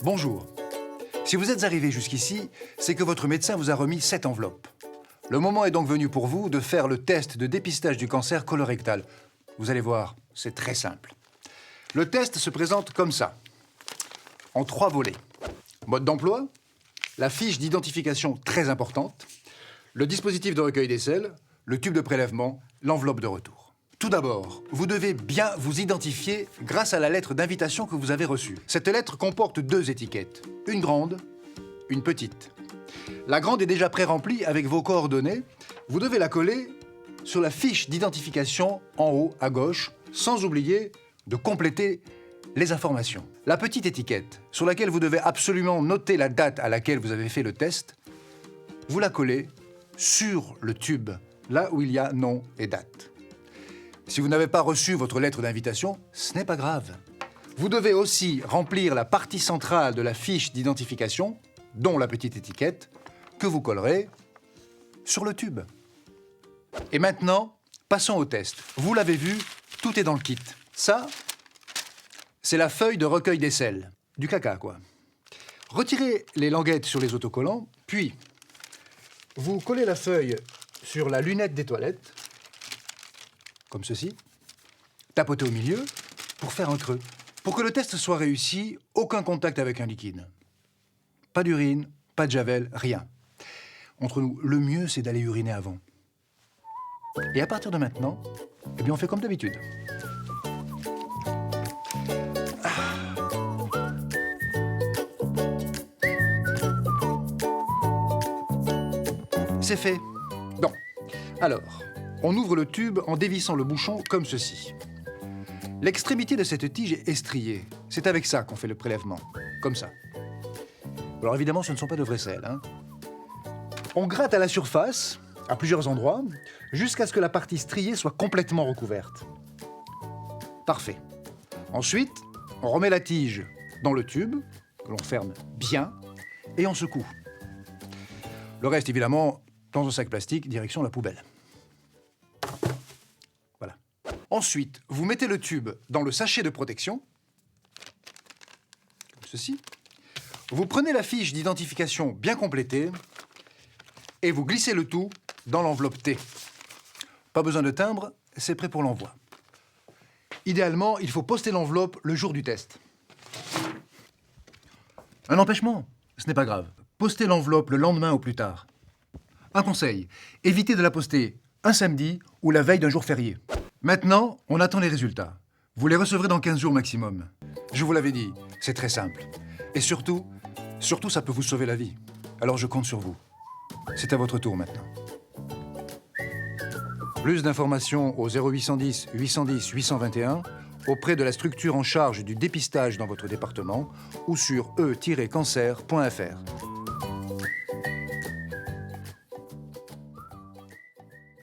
Bonjour. Si vous êtes arrivé jusqu'ici, c'est que votre médecin vous a remis cette enveloppe. Le moment est donc venu pour vous de faire le test de dépistage du cancer colorectal. Vous allez voir, c'est très simple. Le test se présente comme ça, en 3 volets. Mode d'emploi, la fiche d'identification très importante, le dispositif de recueil des selles, le tube de prélèvement, l'enveloppe de retour. Tout d'abord, vous devez bien vous identifier grâce à la lettre d'invitation que vous avez reçue. Cette lettre comporte 2 étiquettes, une grande, une petite. La grande est déjà pré-remplie avec vos coordonnées. Vous devez la coller sur la fiche d'identification en haut à gauche, sans oublier de compléter les informations. La petite étiquette, sur laquelle vous devez absolument noter la date à laquelle vous avez fait le test, vous la collez sur le tube, là où il y a nom et date. Si vous n'avez pas reçu votre lettre d'invitation, ce n'est pas grave. Vous devez aussi remplir la partie centrale de la fiche d'identification, dont la petite étiquette, que vous collerez sur le tube. Et maintenant, passons au test. Vous l'avez vu, tout est dans le kit. Ça, c'est la feuille de recueil des selles. Du caca, quoi. Retirez les languettes sur les autocollants, puis vous collez la feuille sur la lunette des toilettes, comme ceci, tapotez au milieu pour faire un creux. Pour que le test soit réussi, aucun contact avec un liquide. Pas d'urine, pas de javel, rien. Entre nous, le mieux, c'est d'aller uriner avant. Et à partir de maintenant, eh bien, on fait comme d'habitude. C'est fait. Bon, alors, on ouvre le tube en dévissant le bouchon comme ceci. L'extrémité de cette tige est estriée. C'est avec ça qu'on fait le prélèvement, comme ça. Alors évidemment, ce ne sont pas de vraies selles, hein. On gratte à la surface, à plusieurs endroits, jusqu'à ce que la partie striée soit complètement recouverte. Parfait. Ensuite, on remet la tige dans le tube, que l'on ferme bien, et on secoue. Le reste, évidemment, dans un sac plastique, direction la poubelle. Voilà. Ensuite, vous mettez le tube dans le sachet de protection, comme ceci. Vous prenez la fiche d'identification bien complétée et vous glissez le tout dans l'enveloppe T. Pas besoin de timbre, c'est prêt pour l'envoi. Idéalement, il faut poster l'enveloppe le jour du test. Un empêchement, ce n'est pas grave. Postez l'enveloppe le lendemain au plus tard. Un conseil, évitez de la poster un samedi ou la veille d'un jour férié. Maintenant, on attend les résultats. Vous les recevrez dans 15 jours maximum. Je vous l'avais dit, c'est très simple. Et surtout, ça peut vous sauver la vie. Alors je compte sur vous. C'est à votre tour maintenant. Plus d'informations au 0810 810 821 auprès de la structure en charge du dépistage dans votre département ou sur e-cancer.fr.